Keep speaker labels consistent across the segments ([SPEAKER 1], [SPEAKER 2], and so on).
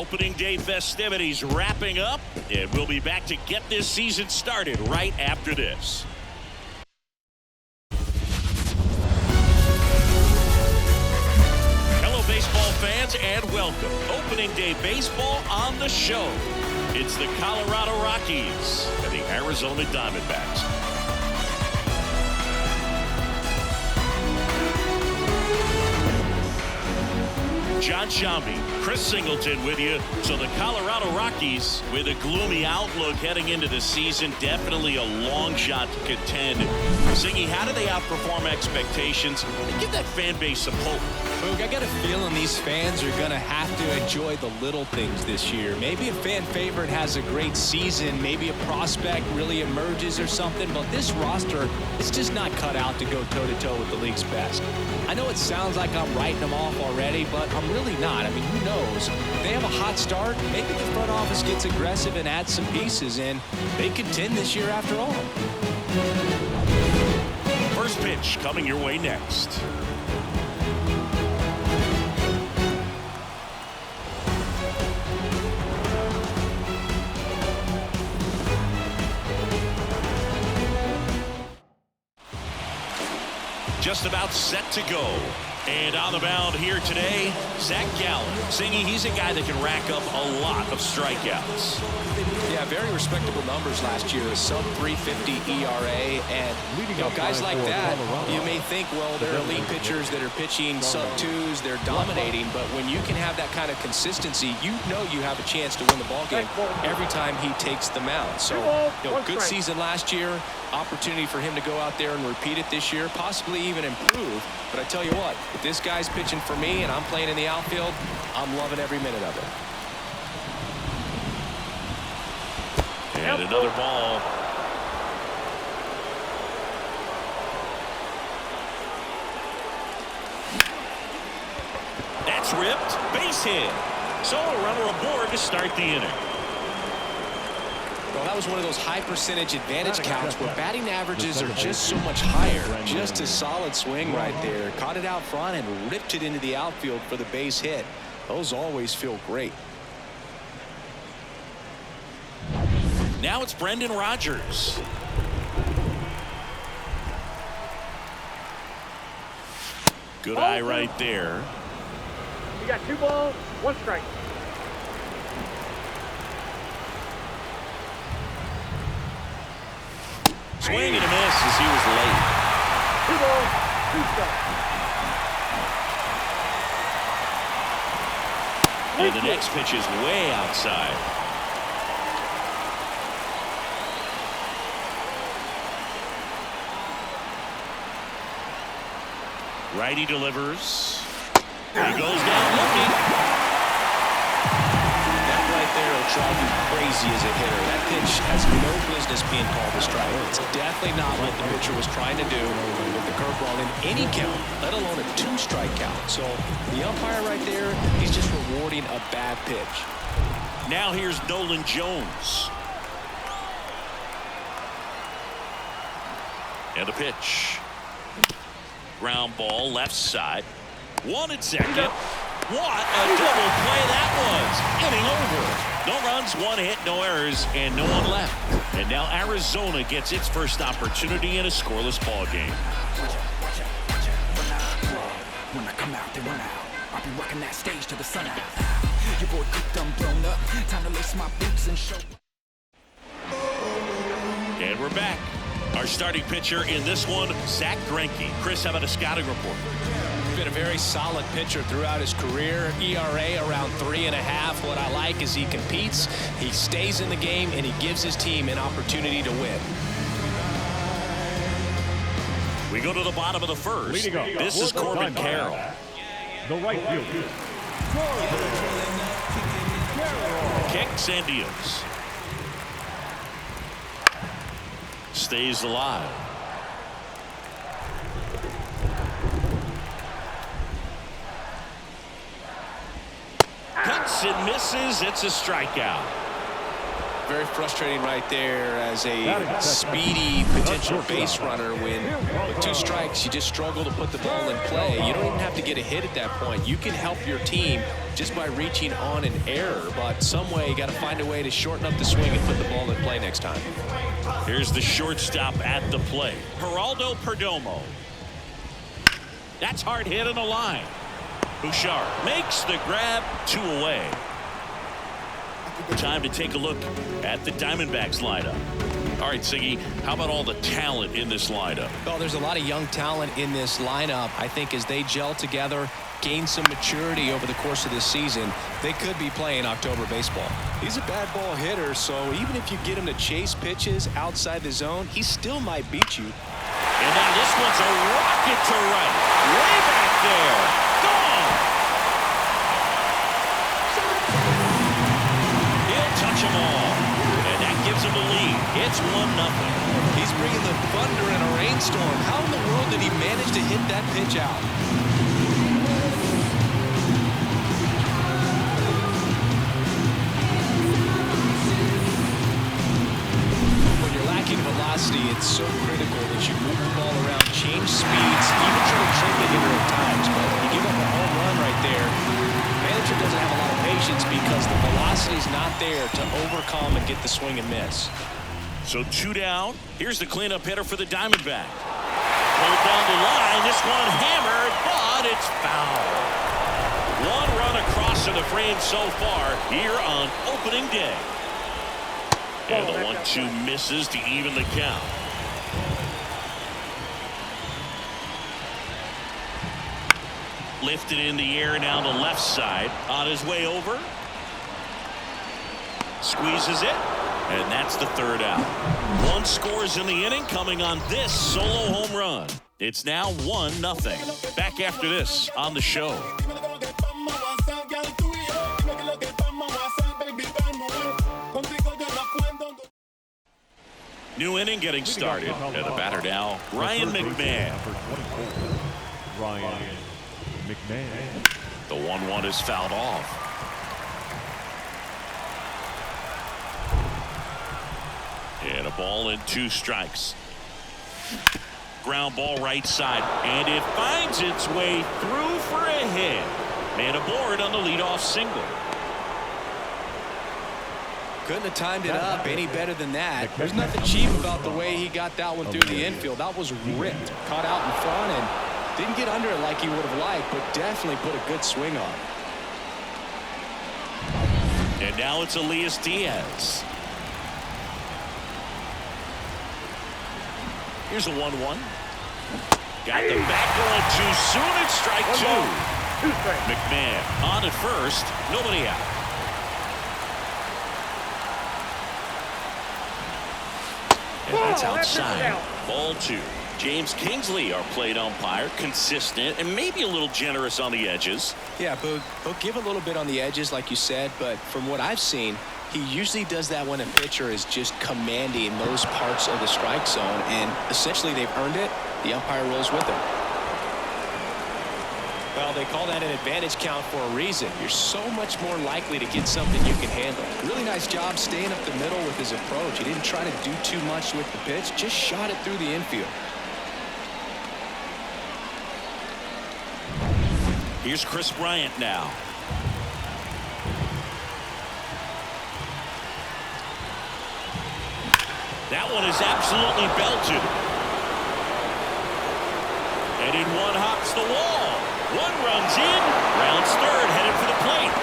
[SPEAKER 1] Opening day festivities wrapping up, and we'll be back to get this season started right after this. Hello, baseball fans, and welcome. Opening day baseball on the show. It's the Colorado Rockies and the Arizona Diamondbacks. John Shambi, Chris Singleton with you. So the Colorado Rockies with a gloomy outlook heading into the season. Definitely a long shot to contend. Singy, how do they outperform expectations and give that fan base some hope?
[SPEAKER 2] Look, I got a feeling these fans are going to have to enjoy the little things this year. Maybe a fan favorite has a great season. Maybe a prospect really emerges or something. But this roster is just not cut out to go toe-to-toe with the league's best. I know it sounds like I'm writing them off already, but I'm really not. I mean, who knows? If they have a hot start, maybe the front office gets aggressive and adds some pieces, and they contend this year after all.
[SPEAKER 1] First pitch coming your way next. Just about set to go. And on the mound here today, Zach Gallen. Singy, he's a guy that can rack up a lot of strikeouts.
[SPEAKER 2] Yeah, very respectable numbers last year. A sub-350 ERA. And guys like that, you may think, well, they're elite pitchers that are pitching sub-twos. They're dominating. But when you can have that kind of consistency, you know you have a chance to win the ballgame every time he takes the mound. So, good season last year. Opportunity for him to go out there and repeat it this year, possibly even improve. But I tell you what, if this guy's pitching for me and I'm playing in the outfield, I'm loving every minute of it.
[SPEAKER 1] And another ball. That's ripped. Base hit. So a runner aboard to start the inning.
[SPEAKER 2] Well, that was one of those high percentage advantage counts where batting averages are just so much higher. Just a solid swing right there. Caught it out front and ripped it into the outfield for the base hit. Those always feel great.
[SPEAKER 1] Now it's Brendan Rodgers. Good eye right there.
[SPEAKER 3] You got 2 balls, 1 strike.
[SPEAKER 1] Swing and a miss as he was late.
[SPEAKER 3] 2 balls, 2 strikes.
[SPEAKER 1] And the next pitch is way outside. Righty delivers. He goes down looking.
[SPEAKER 2] That right there will drive you crazy as a hitter. That pitch has no business being called a strike. It's definitely not what the pitcher was trying to do with the curveball in any count, let alone a 2-strike count. So the umpire right there, he's just rewarding a bad pitch.
[SPEAKER 1] Now here's Nolan Jones. And a pitch. Ground ball left side. 1 at second. What a double play that was. Inning over. No runs, 1 hit, no errors, and no one left. And now Arizona gets its first opportunity in a scoreless ball game.
[SPEAKER 4] When I come out, they run out. I'll be rocking that stage to the sun out. Your boy cooked, I'm blown up. Time to lace my boots and show.
[SPEAKER 1] And we're back. Our starting pitcher in this one, Zach Greinke. Chris, how about a scouting report?
[SPEAKER 2] Been a very solid pitcher throughout his career. ERA around 3.5. What I like is he competes, he stays in the game, and he gives his team an opportunity to win.
[SPEAKER 1] We go to the bottom of the first. This is Corbin Carroll.
[SPEAKER 3] The right fielder.
[SPEAKER 1] Kicks and deals. Stays alive. Cuts and misses. It's a strikeout.
[SPEAKER 2] very frustrating right there as a speedy potential base runner when with 2 strikes you just struggle to put the ball in play. You don't even have to get a hit at that point. You can help your team just by reaching on an error, but some way you got to find a way to shorten up the swing and put the ball in play next time.
[SPEAKER 1] Here's the shortstop at the plate, Geraldo Perdomo. That's hard hit in the line. Bouchard makes the grab, 2 away. Time to take a look at the Diamondbacks lineup. All right, Siggy, how about all the talent in this lineup?
[SPEAKER 2] Well, there's a lot of young talent in this lineup. I think as they gel together, gain some maturity over the course of this season, they could be playing October baseball. He's a bad ball hitter, so even if you get him to chase pitches outside the zone, he still might beat you.
[SPEAKER 1] And now this one's a rocket to right. Way back there. Gone. He'll touch them all. And that gives him the lead. It's 1-0.
[SPEAKER 2] He's bringing the thunder in a rainstorm. How in the world did he manage to hit that pitch out? Velocity, it's so critical that you move the ball around, change speeds, even try to trick the hitter at times. But you give up a home run right there. Manager doesn't have a lot of patience because the velocity's not there to overcome and get the swing and miss.
[SPEAKER 1] So 2 down. Here's the cleanup hitter for the Diamondback. Pulled down the line. This one hammered, but it's foul. 1 run across to the frame so far here on opening day. And the 1-2 misses to even the count. Lifted in the air now to left side. On his way over. Squeezes it. And that's the 3rd out. 1 scores in the inning coming on this solo home run. It's now 1-0. Back after this on the show. New inning getting started. And the batter now, Ryan McMahon.
[SPEAKER 3] Ryan McMahon.
[SPEAKER 1] The 1-1 is fouled off. And a ball and 2 strikes. Ground ball right side. And it finds its way through for a hit. Man aboard on the leadoff single.
[SPEAKER 2] Couldn't have timed it up any better than that. There's nothing cheap about the way he got that one through the infield. That was ripped. Caught out in front and didn't get under it like he would have liked, but definitely put a good swing on it.
[SPEAKER 1] And now it's Elias Diaz. Here's a 1-1. Got the back going too soon. It's strike 2. McMahon on at first. Nobody out. And that's outside. Ball 2. James Kingsley, our plate umpire, consistent and maybe a little generous on the edges.
[SPEAKER 2] Yeah, Boog, he'll give a little bit on the edges, like you said, but from what I've seen, he usually does that when a pitcher is just commanding those parts of the strike zone, and essentially they've earned it. The umpire rolls with them. Well, they call that an advantage count for a reason. You're so much more likely to get something you can handle. Really nice job staying up the middle with his approach. He didn't try to do too much with the pitch, just shot it through the infield.
[SPEAKER 1] Here's Chris Bryant now. That one is absolutely belted. And in one hops the wall. One runs in. Rounds third, headed for the plate.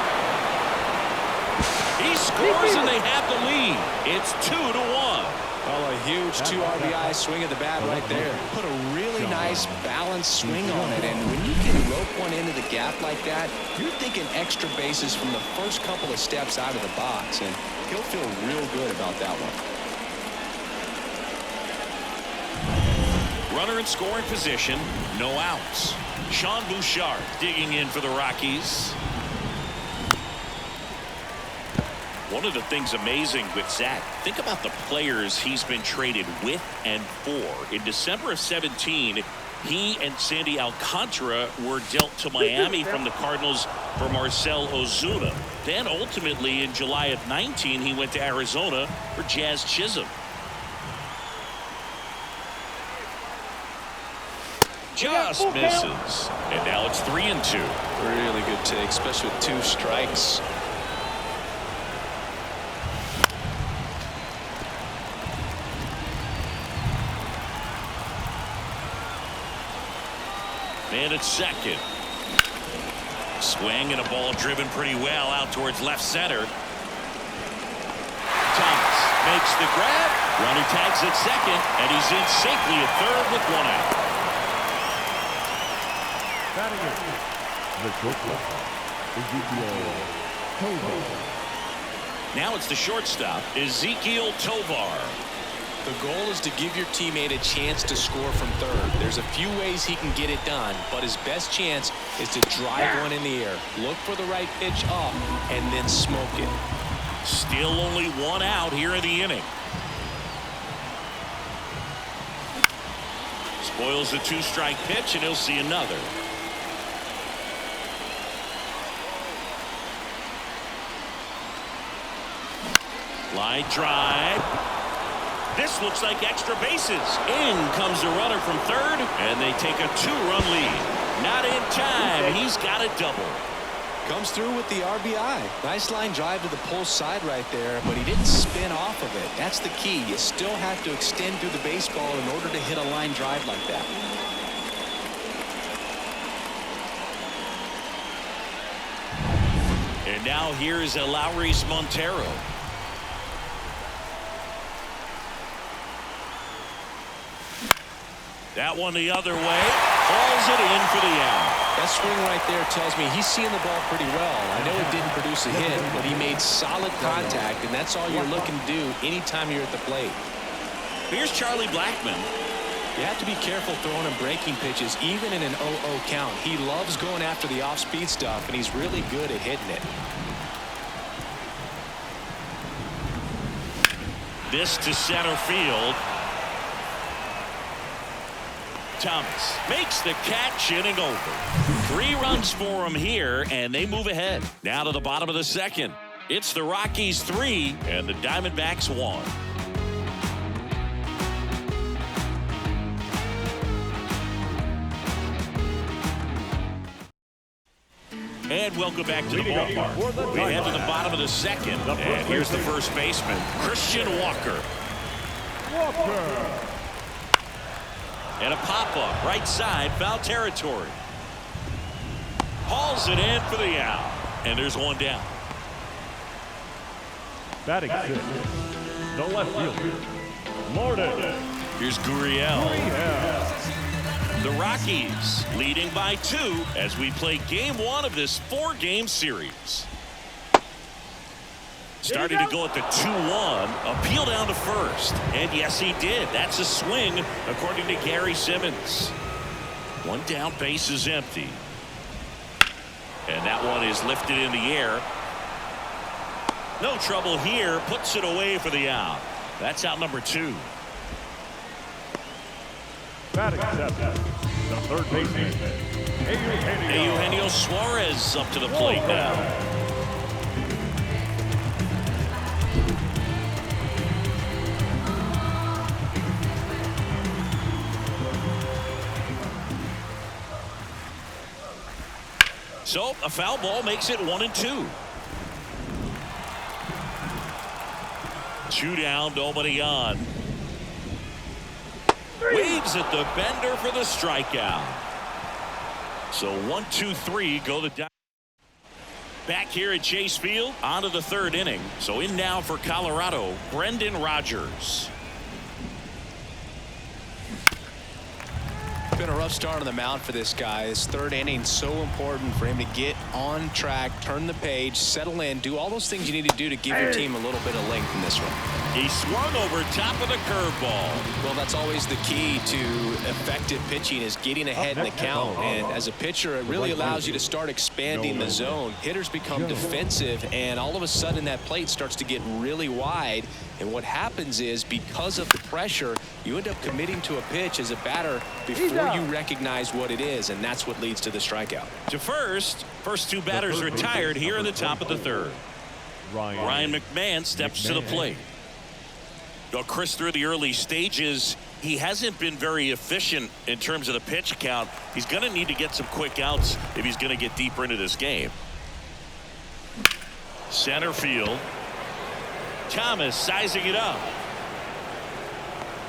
[SPEAKER 1] He scores and they have the lead. It's 2-1.
[SPEAKER 2] Well, a huge 2 RBI swing of the bat right there. Put a really nice balanced swing on it, and when you can rope one into the gap like that, you're thinking extra bases from the first couple of steps out of the box, and he'll feel real good about that one.
[SPEAKER 1] Runner in scoring position, no outs. Sean Bouchard digging in for the Rockies. One of the things amazing with Zach, think about the players he's been traded with and for. In December of 17, He and Sandy Alcantara were dealt to Miami from the Cardinals for Marcell Ozuna. Then ultimately in July of 19, he went to Arizona for Jazz Chisholm. Just misses. And now it's 3-2.
[SPEAKER 2] Really good take, especially with 2 strikes.
[SPEAKER 1] And it's second. Swing and a ball driven pretty well out towards left center. Thomas makes the grab. Runner tags at second, and he's in safely at third with 1 out.
[SPEAKER 3] Batting it, the shortstop, Ezekiel Tovar.
[SPEAKER 1] Now it's the shortstop, Ezekiel Tovar.
[SPEAKER 2] The goal is to give your teammate a chance to score from third. There's a few ways he can get it done, but his best chance is to drive one in the air. Look for the right pitch up and then smoke it.
[SPEAKER 1] Still only 1 out here in the inning. Spoils the 2-strike pitch, and he'll see another. Line drive. This looks like extra bases. In comes the runner from third, and they take a 2-run lead. Not in time. He's got a double.
[SPEAKER 2] Comes through with the RBI. Nice line drive to the pull side right there, but he didn't spin off of it. That's the key. You still have to extend through the baseball in order to hit a line drive like that.
[SPEAKER 1] And now here's Eleuris Montero. That one the other way. Hauls it in for the out.
[SPEAKER 2] That swing right there tells me he's seeing the ball pretty well. I know it didn't produce a hit, but he made solid contact, and that's all you're looking to do anytime you're at the plate.
[SPEAKER 1] Here's Charlie Blackmon.
[SPEAKER 2] You have to be careful throwing him breaking pitches, even in an 0-0 count. He loves going after the off-speed stuff, and he's really good at hitting it.
[SPEAKER 1] This to center field. Thomas makes the catch, inning over. 3 runs for him here, and they move ahead. Now to the bottom of the second. It's the Rockies 3 and the Diamondbacks 1. And welcome back to the ballpark. We head to the bottom of the second, and here's the first baseman, Christian Walker. And a pop-up, right side, foul territory. Hauls it in for the out. And there's 1 down.
[SPEAKER 3] Batting 6, the left fielder, Martin.
[SPEAKER 1] Here's Gurriel. The Rockies leading by 2 as we play game 1 of this 4-game series. Started to go at the 2-1, appeal down to first, and yes he did. That's a swing according to Gary Simmons. 1 down, base is empty, and that one is lifted in the air. No trouble here, puts it away for the out. That's out number 2.
[SPEAKER 3] Batting 7, the third baseman,
[SPEAKER 1] Eugenio Suarez up to the plate now. So a foul ball makes it 1-2. 2 down, nobody on. Waves at the bender for the strikeout. So 1, 2, 3 go the down. Back here at Chase Field, on to the 3rd inning. So in now for Colorado, Brendan Rodgers.
[SPEAKER 2] Been a rough start on the mound for this guy. This 3rd inning so important for him to get on track, turn the page, settle in, do all those things you need to do to give your team a little bit of length in this one.
[SPEAKER 1] He swung over top of the curveball.
[SPEAKER 2] Well, that's always the key to effective pitching, is getting ahead in the count. And as a pitcher, it really allows you to start expanding the zone. Hitters become defensive, and all of a sudden that plate starts to get really wide. And what happens is, because of the pressure, you end up committing to a pitch as a batter before you recognize what it is, and that's what leads to the strikeout.
[SPEAKER 1] To first two batters retired here in the top of the third. Ryan McMahon steps to the plate. Well, Chris, through the early stages, he hasn't been very efficient in terms of the pitch count. He's going to need to get some quick outs if he's going to get deeper into this game. Center field. Thomas sizing it up.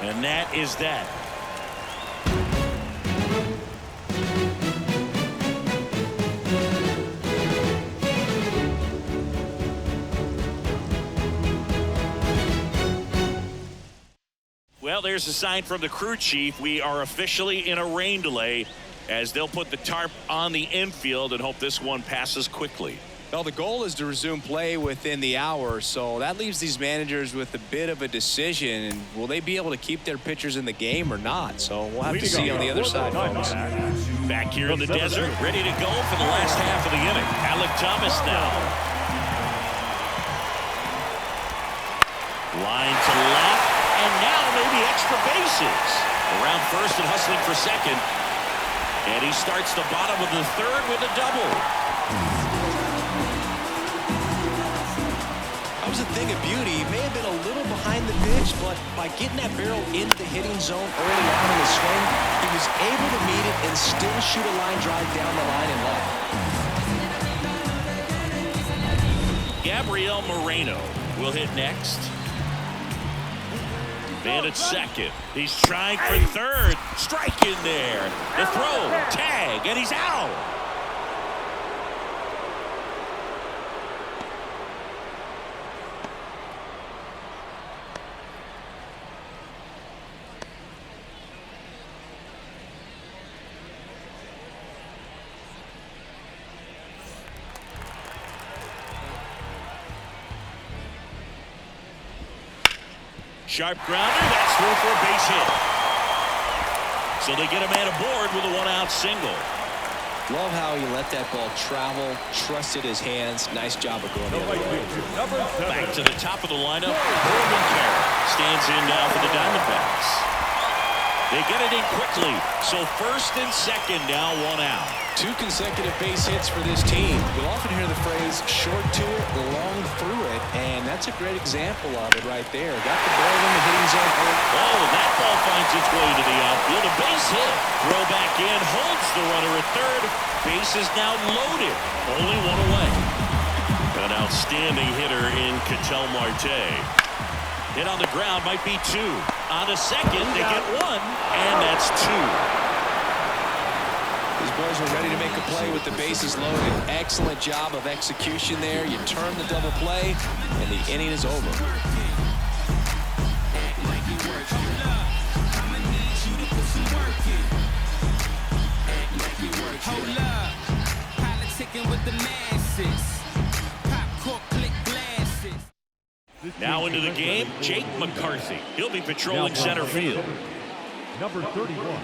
[SPEAKER 1] And that is that. Well, there's a sign from the crew chief. We are officially in a rain delay, as they'll put the tarp on the infield and hope this one passes quickly.
[SPEAKER 2] Well, the goal is to resume play within the hour, so that leaves these managers with a bit of a decision. And will they be able to keep their pitchers in the game or not? So we'll have to see on the other side, folks.
[SPEAKER 1] Back here in the desert, ready to go for the last half of the inning. Alec Thomas now. Line to left, and now maybe extra bases. Around first and hustling for second. And he starts the bottom of the third with a double.
[SPEAKER 2] That was a thing of beauty. He may have been a little behind the pitch, but by getting that barrel into the hitting zone early on in the swing, he was able to meet it and still shoot a line drive down the line and left.
[SPEAKER 1] Gabriel Moreno will hit next. Man at second. He's trying for third. Strike in there. The throw. Tag. And he's out. Sharp grounder. That's through for a base hit. So they get a man aboard with a one-out single.
[SPEAKER 2] Love how he let that ball travel, trusted his hands. Nice job of going the other way.
[SPEAKER 1] Back to the top of the lineup. Corbin Carroll stands in now for the Diamondbacks. They get it in quickly. So first and second now, one out.
[SPEAKER 2] 2 consecutive base hits for this team. You'll often hear the phrase short to it, long through it, and that's a great example of it right there. Got the ball in the hitting zone.
[SPEAKER 1] Oh, and that ball finds its way to the outfield. A base hit. Throw back in, holds the runner at third. Base is now loaded. Only one away. An outstanding hitter in Ketel Marte. Hit on the ground, might be 2. On a second, they get 1, and that's 2.
[SPEAKER 2] These boys are ready to make a play with the bases loaded. Excellent job of execution there. You turn the double play, and the inning is over.
[SPEAKER 5] Hold up, politicking with the masses. Popcorn click glasses.
[SPEAKER 1] Now into the game, Jake McCarthy. He'll be patrolling center field.
[SPEAKER 3] Number 31.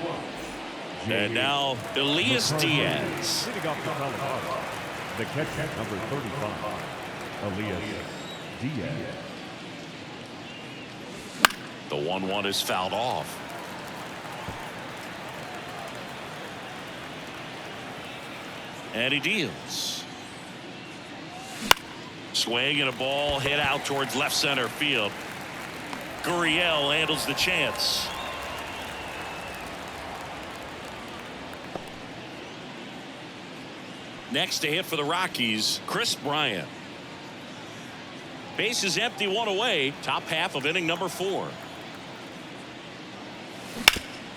[SPEAKER 1] And now Elias Diaz.
[SPEAKER 3] Leading off the column, the catcher, number 35, Elias Diaz.
[SPEAKER 1] The 1-1 is fouled off. And he deals. Swing and a ball hit out towards left center field. Gurriel handles the chance. Next to hit for the Rockies, Chris Bryant. Base is empty, 1 away. Top half of inning number 4.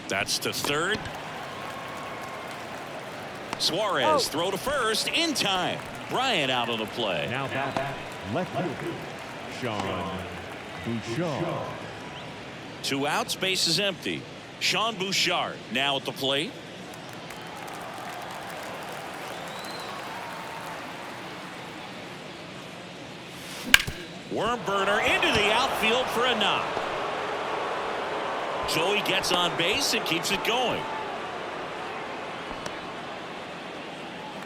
[SPEAKER 1] That's to third. Suarez throw to first in time. Bryant out on the play.
[SPEAKER 3] Now back left fielder, Sean Bouchard.
[SPEAKER 1] 2 outs, base is empty. Sean Bouchard now at the plate. Worm burner into the outfield for a knock. So he gets on base and keeps it going.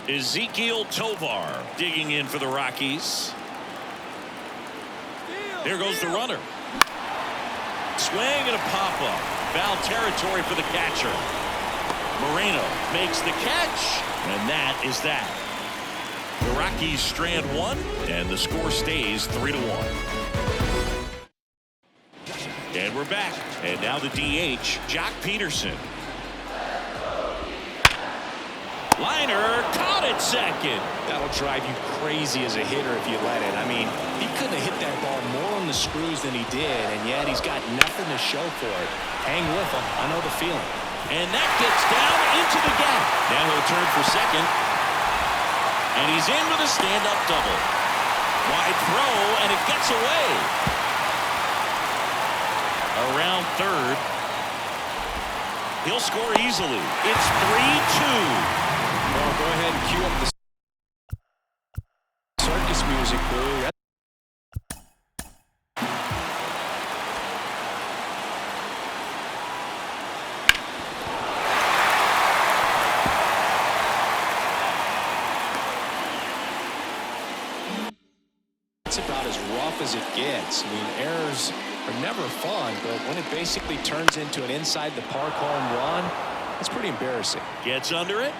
[SPEAKER 1] Ezekiel Tovar digging in for the Rockies. Here goes the runner. Swing and a pop-up. Foul territory for the catcher. Moreno makes the catch, and that is that. The Rockies strand one, and the score stays 3-1. And we're back. And now the DH, Jock Peterson. Liner caught at second.
[SPEAKER 2] That'll drive you crazy as a hitter if you let it. I mean, he couldn't have hit that ball more on the screws than he did, and yet he's got nothing to show for it. Hang with him. I know the feeling.
[SPEAKER 1] And that gets down into the gap. Now he'll turn for second. And he's in with a stand-up double. Wide throw, and it gets away. Around third. He'll score easily. It's 3-2.
[SPEAKER 2] Well, go ahead and cue up the circus music, Boo. It's about as rough as it gets. I mean, errors are never fun, but when it basically turns into an inside the park home run, it's pretty embarrassing.
[SPEAKER 1] Gets under it.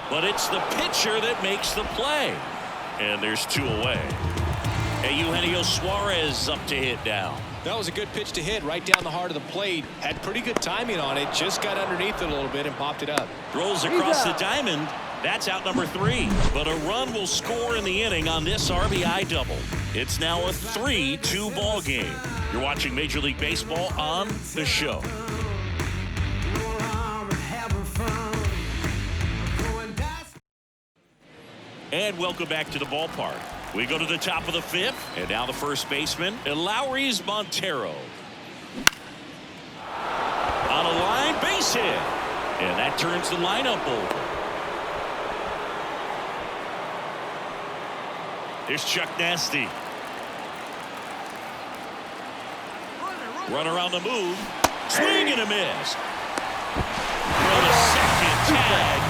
[SPEAKER 1] But it's the pitcher that makes the play. And there's two away. Hey, Eugenio Suarez up to hit now.
[SPEAKER 2] That was a good pitch to hit right down the heart of the plate. Had pretty good timing on it. Just got underneath it a little bit and popped it up.
[SPEAKER 1] Rolls across the diamond. That's out number 3. But a run will score in the inning on this RBI double. It's now a 3-2 ball game. You're watching Major League Baseball on The Show. And welcome back to the ballpark. We go to the top of the 5th, and now the first baseman, Eleuris Montero. On a line, base hit. And that turns the lineup over. Here's Chuck Nasty. Runner on the move. Swing and a miss. Throw to second. Tag.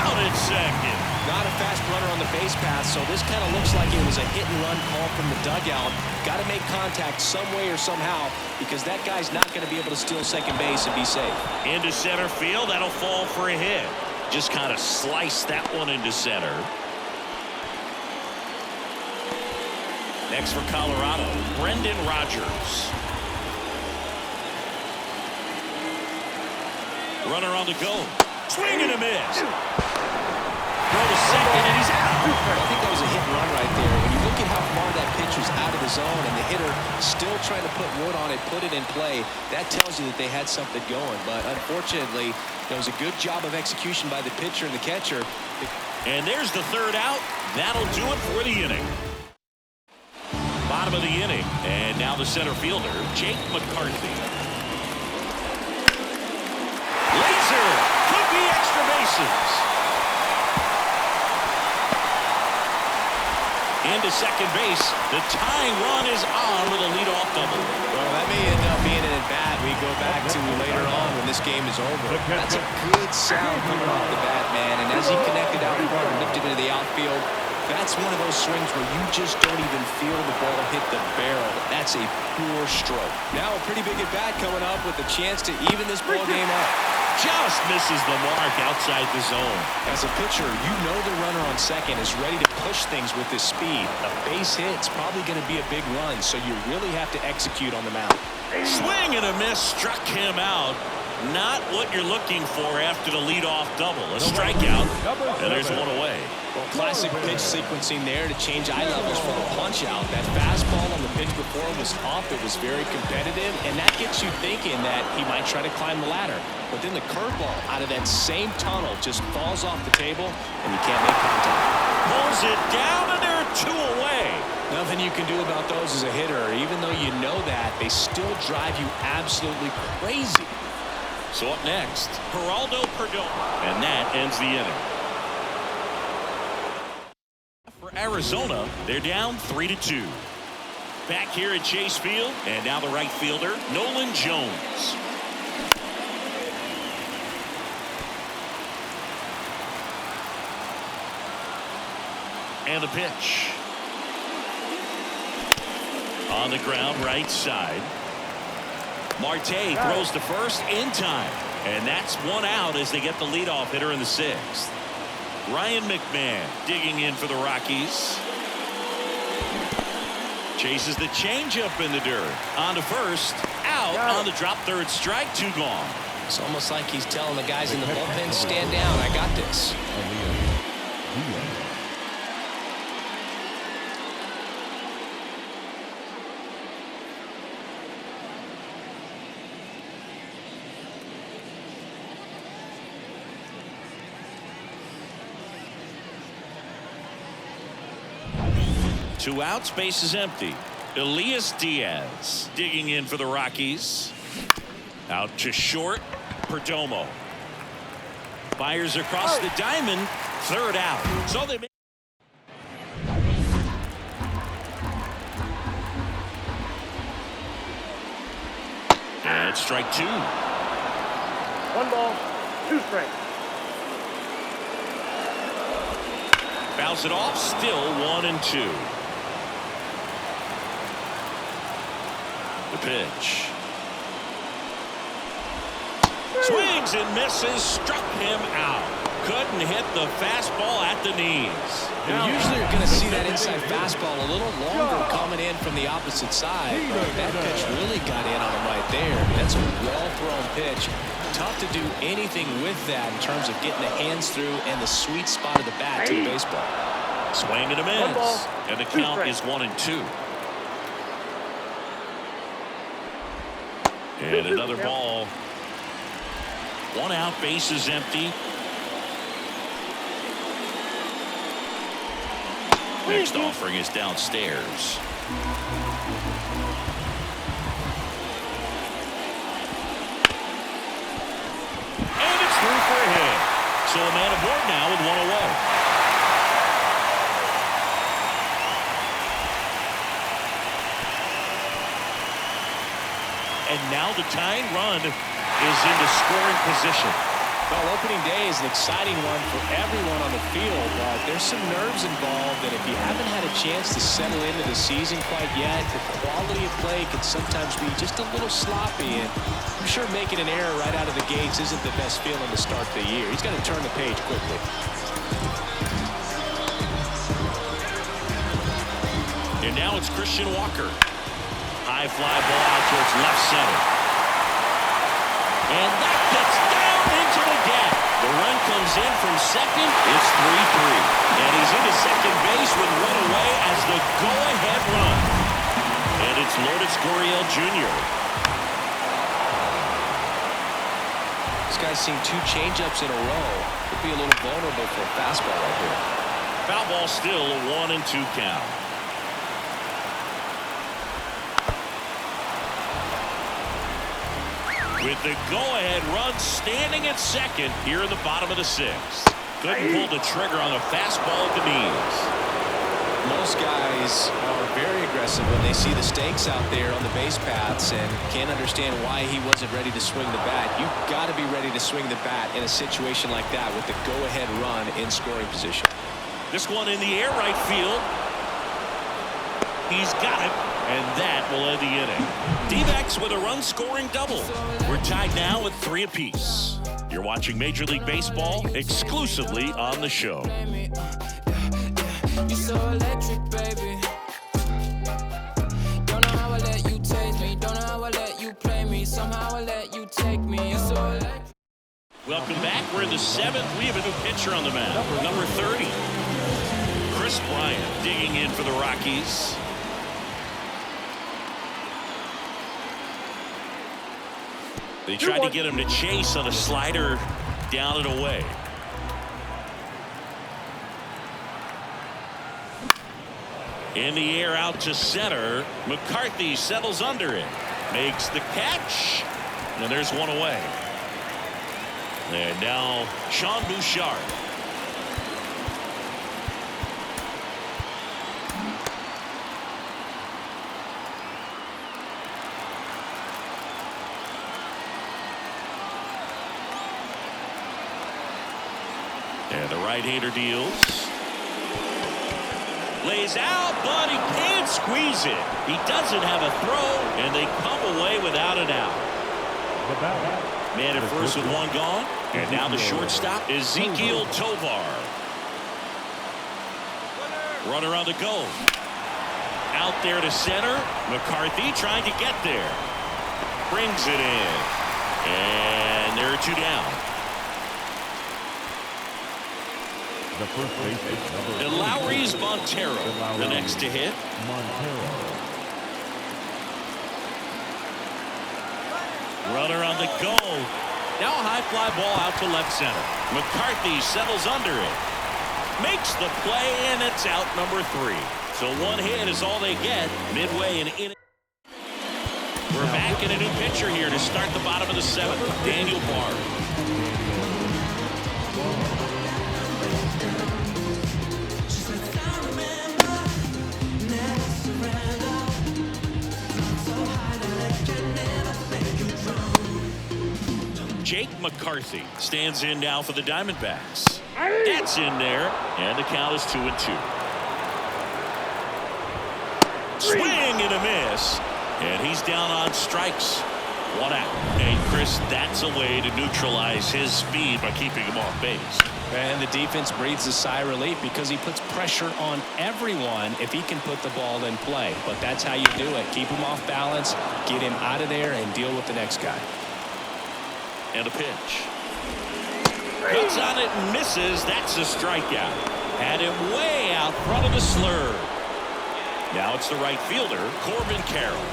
[SPEAKER 1] Out at second.
[SPEAKER 2] Not a fast runner on the base pass, so this kind of looks like it was a hit-and-run call from the dugout. Got to make contact some way or somehow because that guy's not going to be able to steal second base and be safe.
[SPEAKER 1] Into center field. That'll fall for a hit. Just kind of slice that one into center. Next for Colorado, Brendan Rodgers. Runner on the go. Swing and a miss. Throw to second, and he's out.
[SPEAKER 2] I think that was a hit and run right there. When you look at how far that pitch was out of the zone and the hitter still trying to put wood on it, put it in play, that tells you that they had something going. But unfortunately, it was a good job of execution by the pitcher and the catcher.
[SPEAKER 1] And there's the third out. That'll do it for the inning. Bottom of the inning, and now the center fielder, Jake McCarthy. Laser, could be extra bases. Into second base, the tying run is on with a leadoff double.
[SPEAKER 2] Well, that may end up being an at-bat we go back to later on when this game is over. That's a good sound coming off the bat, man, and as he connected out in front and lifted into the outfield, that's one of those swings where you just don't even feel the ball hit the barrel. That's a pure stroke. Now a pretty big at-bat coming up with a chance to even this ball game up.
[SPEAKER 1] Just misses the mark outside the zone.
[SPEAKER 2] As a pitcher, you know the runner on second is ready to push things with his speed. A base hit's probably going to be a big run, so you really have to execute on the mound.
[SPEAKER 1] Swing and a miss struck him out. Not what you're looking for after the leadoff double. A strikeout, and there's one away.
[SPEAKER 2] Well, classic pitch sequencing there to change eye levels for the punch out. That fastball on the pitch before was up. It was very competitive, and that gets you thinking that he might try to climb the ladder. But then the curveball out of that same tunnel just falls off the table, and you can't make contact.
[SPEAKER 1] Pulls it down, and there are two away.
[SPEAKER 2] Nothing you can do about those as a hitter. Even though you know that, they still drive you absolutely crazy.
[SPEAKER 1] So up next, Geraldo Perdomo, and that ends the inning. For Arizona, they're down 3-2. Back here at Chase Field, and now the right fielder, Nolan Jones. And the pitch. On the ground, right side. Marte throws to first in time. And that's one out as they get the leadoff hitter in the sixth. Ryan McMahon digging in for the Rockies. Chases the changeup in the dirt. On to first. Out on the drop, third strike, 2 gone.
[SPEAKER 2] It's almost like he's telling the guys in the bullpen, stand down, I got this.
[SPEAKER 1] Two outs, base is empty. Elias Diaz digging in for the Rockies. Out to short. Perdomo fires across the diamond. Third out. So they make. And strike 2.
[SPEAKER 6] 1 ball, 2 strikes.
[SPEAKER 1] Bounce it off. Still 1-2. The pitch. Swings and misses. Struck him out. Couldn't hit the fastball at the knees.
[SPEAKER 2] You usually are going to see that inside fastball a little longer coming in from the opposite side. But that pitch really got in on him right there. That's a well-thrown pitch. Tough to do anything with that in terms of getting the hands through and the sweet spot of the bat to the baseball.
[SPEAKER 1] Swing and a miss. And the count is 1-2. And another ball. 1 out, base is empty. Next offering is downstairs. And it's through for a hit. So a man aboard now with 1 away. And now the tying run is into scoring position.
[SPEAKER 2] Well, opening day is an exciting one for everyone on the field, but there's some nerves involved that if you haven't had a chance to settle into the season quite yet, the quality of play can sometimes be just a little sloppy, and I'm sure making an error right out of the gates isn't the best feeling to start the year. He's got to turn the page quickly.
[SPEAKER 1] And now it's Christian Walker. High fly ball out towards left center. And that gets down into the gap. The run comes in from second. It's 3-3. And he's into second base with 1 away as the go-ahead run. And it's Lourdes Gurriel Jr.
[SPEAKER 2] This guy's seen 2 changeups in a row. Could be a little vulnerable for a fastball right here.
[SPEAKER 1] Foul ball still a 1-2 count. With the go-ahead run standing at second here in the bottom of the 6th. Couldn't pull the trigger on a fastball at the knees.
[SPEAKER 2] Most guys are very aggressive when they see the stakes out there on the base paths and can't understand why he wasn't ready to swing the bat. You've got to be ready to swing the bat in a situation like that with the go-ahead run in scoring position.
[SPEAKER 1] This one in the air, right field. He's got it. And that will end the inning. D-backs with a run-scoring double. We're tied now with 3 apiece. You're watching Major League Baseball exclusively on the show.
[SPEAKER 5] You're so electric, baby. Don't know how I let you taste me. Don't know how I let you play me. Somehow I let you take me. You're so electric.
[SPEAKER 1] Welcome back. We're in the 7th. We have a new pitcher on the mound. Number 30. Chris Bryant digging in for the Rockies. They tried to get him to chase on a slider down and away. In the air out to center. McCarthy settles under it. Makes the catch. And there's 1 away. And now Sean Bouchard. And the right-hander deals. Lays out, but he can't squeeze it. He doesn't have a throw, and they come away without an out. Man at first with one gone. And now the shortstop, Ezekiel Tovar. Runner on the go. Out there to center. McCarthy trying to get there. Brings it in. And there are two down.
[SPEAKER 3] The first baseman,
[SPEAKER 1] And Lowry's Montero, the next to hit. Runner on the go. Now a high fly ball out to left center. McCarthy settles under it. Makes the play, and it's out number 3. So one hit is all they get midway in inning. We're back in a new pitcher here to start the bottom of the 7th. Daniel Bard. Jake McCarthy stands in now for the Diamondbacks. That's in there, and the count is 2-2. Swing and a miss, and he's down on strikes. 1 out. And Chris, that's a way to neutralize his speed by keeping him off base.
[SPEAKER 2] And the defense breathes a sigh of relief because he puts pressure on everyone if he can put the ball in play. But that's how you do it. Keep him off balance, get him out of there, and deal with the next guy.
[SPEAKER 1] And a pitch. Cuts on it and misses. That's a strikeout. Had him way out front of the slur. Now it's the right fielder, Corbin Carroll.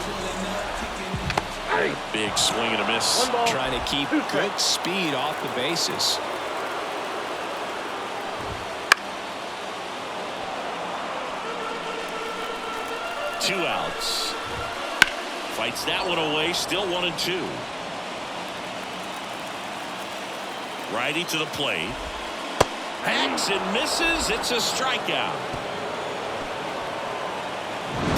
[SPEAKER 1] Big swing and a miss.
[SPEAKER 2] Trying to keep good speed off the bases.
[SPEAKER 1] Two outs. Fights that one away. Still 1-2. Righty to the plate. Hacks and misses. It's a strikeout.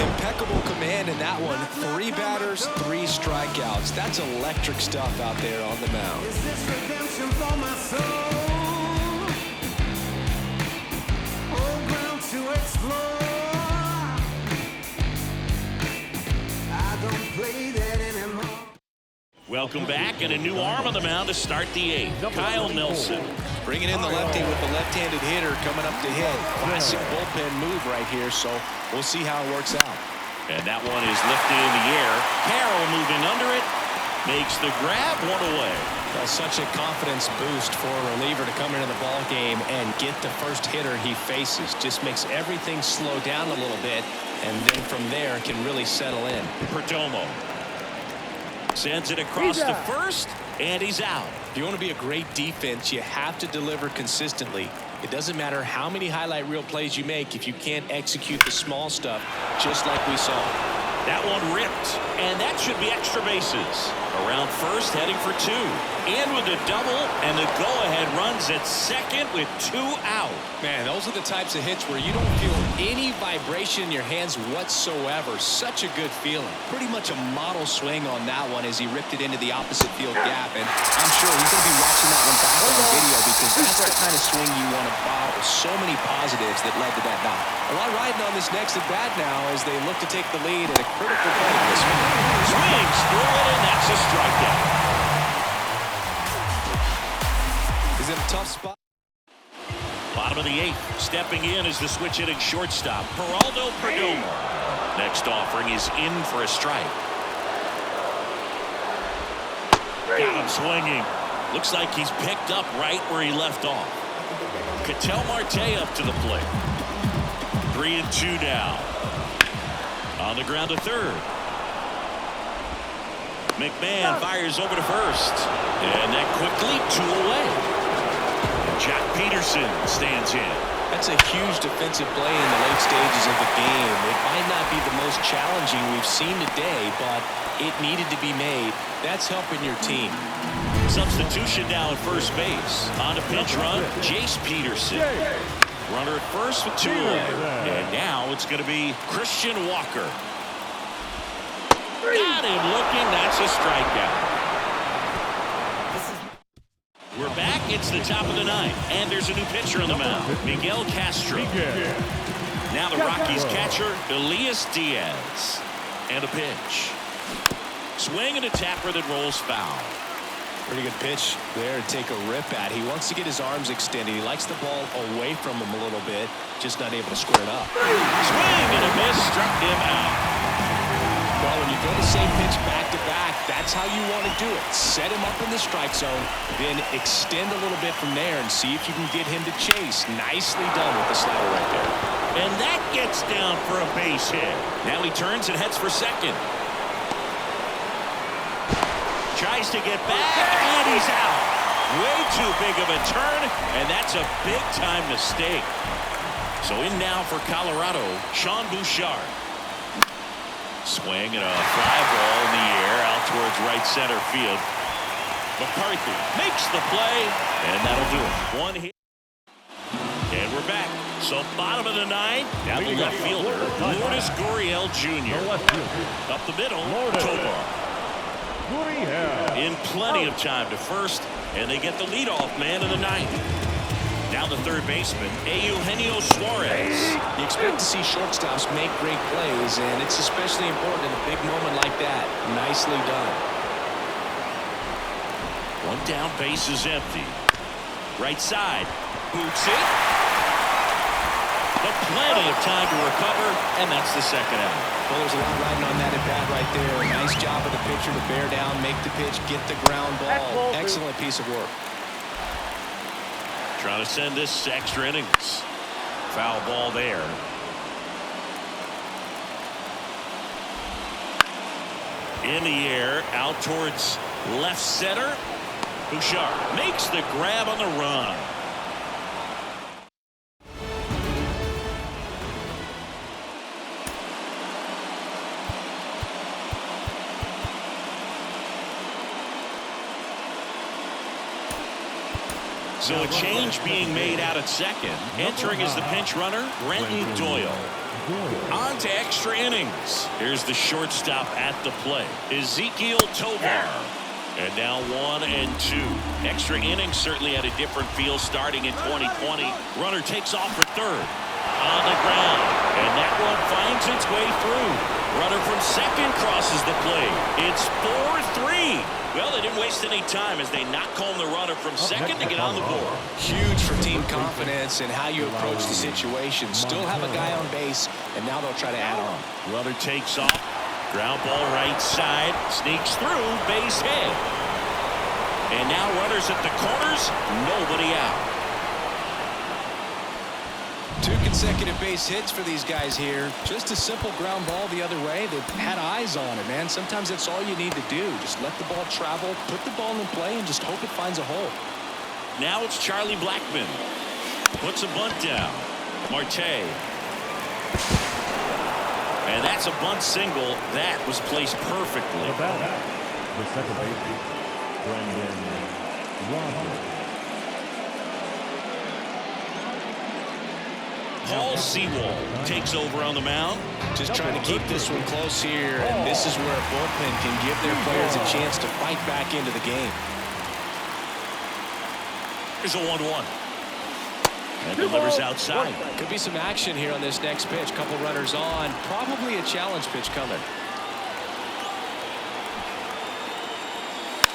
[SPEAKER 2] Impeccable command in that one. 3 batters, 3 strikeouts. That's electric stuff out there on the mound.
[SPEAKER 7] Is this redemption for my soul? Old ground to explore. I don't play that anymore.
[SPEAKER 1] Welcome back, and a new arm on the mound to start the 8th. Kyle Nelson.
[SPEAKER 2] Bringing in the lefty with the left-handed hitter coming up to hit. Classic bullpen move right here, so we'll see how it works out.
[SPEAKER 1] And that one is lifted in the air. Carroll moving under it. Makes the grab, 1 away.
[SPEAKER 2] Well, such a confidence boost for a reliever to come into the ball game and get the first hitter he faces. Just makes everything slow down a little bit, and then from there can really settle in.
[SPEAKER 1] Perdomo sends it across to first, and he's out.
[SPEAKER 2] If you want to be a great defense, you have to deliver consistently. It doesn't matter how many highlight reel plays you make if you can't execute the small stuff, just like we saw.
[SPEAKER 1] That one ripped, and that should be extra bases. Around first, heading for 2. In with a double, and the go-ahead runs at second with 2 out.
[SPEAKER 2] Man, those are the types of hits where you don't feel any vibration in your hands whatsoever. Such a good feeling. Pretty much a model swing on that one as he ripped it into the opposite field gap. And I'm sure he's going to be watching that one back on video because that's the kind of swing you want to bottle. So many positives that led to that knock. A lot riding on this next at bat now as they look to take the lead at a critical point in this one.
[SPEAKER 1] Swings through it, and that's a strikeout.
[SPEAKER 2] He's in a tough spot.
[SPEAKER 1] Bottom of the 8th. Stepping in is the switch hitting shortstop, Geraldo Perdomo. Next offering is in for a strike. Got him swinging. Looks like he's picked up right where he left off. Ketel Marte up to the plate. 3-2 now. On the ground to third. McMahon fires over to first. And that quickly 2 away. Jack Peterson stands in.
[SPEAKER 2] That's a huge defensive play in the late stages of the game. It might not be the most challenging we've seen today, but it needed to be made. That's helping your team.
[SPEAKER 1] Substitution now at first base. On a pinch run, Jace Peterson. Runner at first with 2 away. And now it's going to be Christian Walker. Got him looking. That's a strikeout. We're back. It's the top of the ninth, and there's a new pitcher on the mound, Miguel Castro. Now the Rockies catcher, Elias Diaz. And a pitch. Swing and a tapper that rolls foul.
[SPEAKER 2] Pretty good pitch there to take a rip at. He wants to get his arms extended. He likes the ball away from him a little bit, just not able to square it up.
[SPEAKER 1] Swing and a miss, struck him out.
[SPEAKER 2] Well, when you go the same pitch back to back, that's how you want to do it. Set him up in the strike zone, then extend a little bit from there and see if you can get him to chase. Nicely done with the slider right there.
[SPEAKER 1] And that gets down for a base hit. Now he turns and heads for second. Tries to get back, and he's out. Way too big of a turn, and that's a big-time mistake. So in now for Colorado, Sean Bouchard. Swing and a fly ball in the air out towards right center field. McCarthy makes the play, and that'll do it. One hit. And we're back. So bottom of the ninth. Now the left fielder, Lourdes Gurriel Jr. Up the middle, Tovar. In plenty of time to first, and they get the leadoff man in the ninth. Now the third baseman, Eugenio Suarez.
[SPEAKER 2] You expect to see shortstops make great plays, and it's especially important in a big moment like that. Nicely done.
[SPEAKER 1] One down, base is empty. Right side, boots it. But plenty of time to recover, and that's the second out.
[SPEAKER 2] Well, there's a lot riding on that at bat right there. Nice job of the pitcher to bear down, make the pitch, get the ground ball. Excellent piece of work.
[SPEAKER 1] Trying to send this to extra innings. Foul ball there. In the air, out towards left center. Bouchard makes the grab on the run. So a change being made out at second. Entering as the pinch runner, Brenton Doyle. On to extra innings. Here's the shortstop at the plate, Ezequiel Tovar. And now 1 and 2. Extra innings certainly had a different feel starting in 2020. Runner takes off for third. On the ground. And that one finds its way through. Runner from second crosses the plate. It's 4-3. Well, they didn't waste any time as they knock home the runner from second to get on the board.
[SPEAKER 2] Huge for team confidence and how you approach the situation. Still have a guy on base, and now they'll try to add on.
[SPEAKER 1] Runner takes off. Ground ball right side. Sneaks through. Base hit. And now runners at the corners. Nobody out.
[SPEAKER 2] 2 consecutive base hits for these guys here. Just a simple ground ball the other way. They've had eyes on it, man. Sometimes that's all you need to do. Just let the ball travel, put the ball in play, and just hope it finds a hole.
[SPEAKER 1] Now it's Charlie Blackmon. Puts a bunt down. Marte. And that's a bunt single. That was placed perfectly.
[SPEAKER 3] The second baseman, Brendan Rodgers.
[SPEAKER 1] Paul Sewald takes over on the mound.
[SPEAKER 2] Just trying to keep this one close here, and this is where a bullpen can give their players a chance to fight back into the game.
[SPEAKER 1] Here's a 1-1. And delivers outside.
[SPEAKER 2] Could be some action here on this next pitch. Couple runners on. Probably a challenge pitch coming.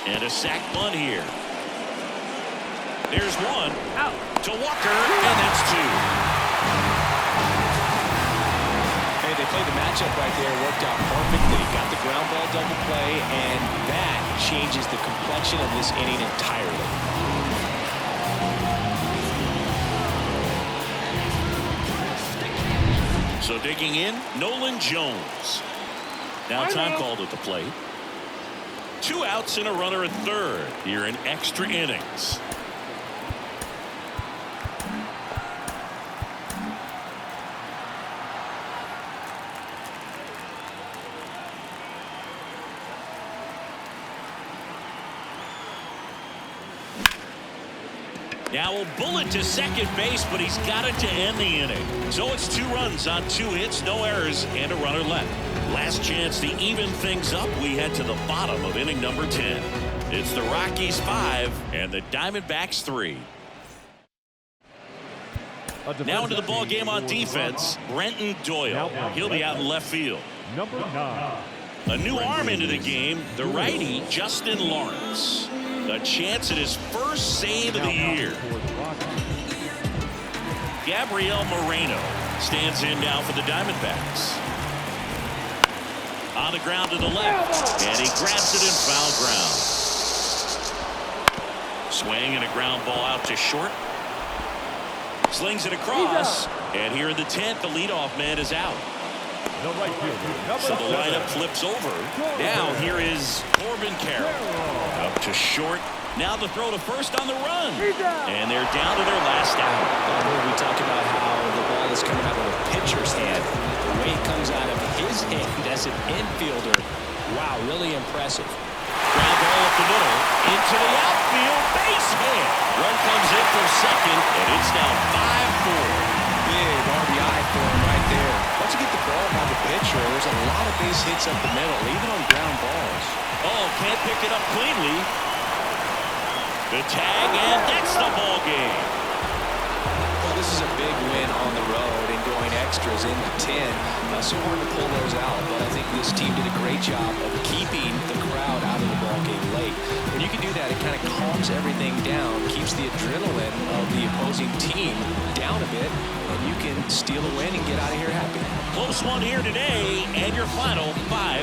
[SPEAKER 1] And a sac bunt here. There's one. Out to Walker, and that's 2.
[SPEAKER 2] Hey, they played the matchup right there. Worked out perfectly. Got the ground ball double play, and that changes the complexion of this inning entirely.
[SPEAKER 1] So digging in, Nolan Jones. Now time called at the plate. 2 outs and a runner at third here in extra innings. Now a bullet to second base, but he's got it to end the inning. So it's 2 runs on 2 hits, no errors, and a runner left. Last chance to even things up. We head to the bottom of inning number 10. It's the Rockies 5 and the Diamondbacks 3. Now into the ball game on defense, Brenton Doyle. He'll be out in left field.
[SPEAKER 3] Number 9.
[SPEAKER 1] A new arm into the game, the righty Justin Lawrence. A chance at his first save of the year. Gabriel Moreno stands in now for the Diamondbacks. On the ground to the left, and he grabs it in foul ground. Swing and a ground ball out to short. Slings it across, and here in the 10th, the leadoff man is out.
[SPEAKER 3] The right fielder.
[SPEAKER 1] So the lineup flips over. Now here is Corbin Carroll. Up to short. Now the throw to first on the run. And they're down to their last out.
[SPEAKER 2] We talked about how the ball is coming out of the pitcher's hand. The way it comes out of his hand as an infielder. Wow, really impressive.
[SPEAKER 1] Ground ball up the middle. Into the outfield. Base hit. Run comes in from second, and it's now 5-4.
[SPEAKER 2] Big RBI for him right there. Once you get the ball by the pitcher, there's a lot of base hits up the middle, even on ground balls.
[SPEAKER 1] Oh, can't pick it up cleanly. The tag, and that's the ball game.
[SPEAKER 2] Well, this is a big win on the road and going extras into 10. So hard to pull those out, but I think this team did a great job of keeping the crowd out of the ball game late. When you can do that, it kind of calms everything down, keeps the adrenaline of the opposing team down a bit, and you can steal a win and get out of here happy.
[SPEAKER 1] Close one here today, and your final 5-4.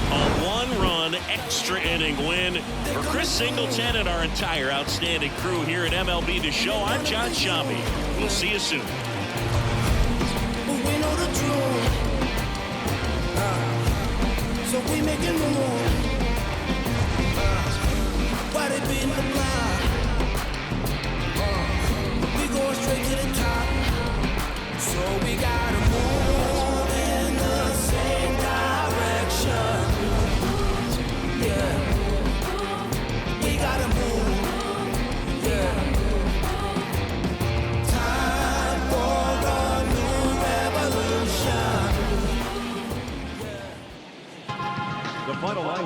[SPEAKER 1] A one-run extra inning win for Chris Singleton and our entire outstanding crew here at MLB The Show. I'm John Shambi. We'll see you soon.
[SPEAKER 7] We know the truth. So we making moves. Why they beating the block? We going straight to the top. So we gotta move in the same direction. Yeah. We gotta move. Yeah. Time for a new revolution.
[SPEAKER 3] The final line.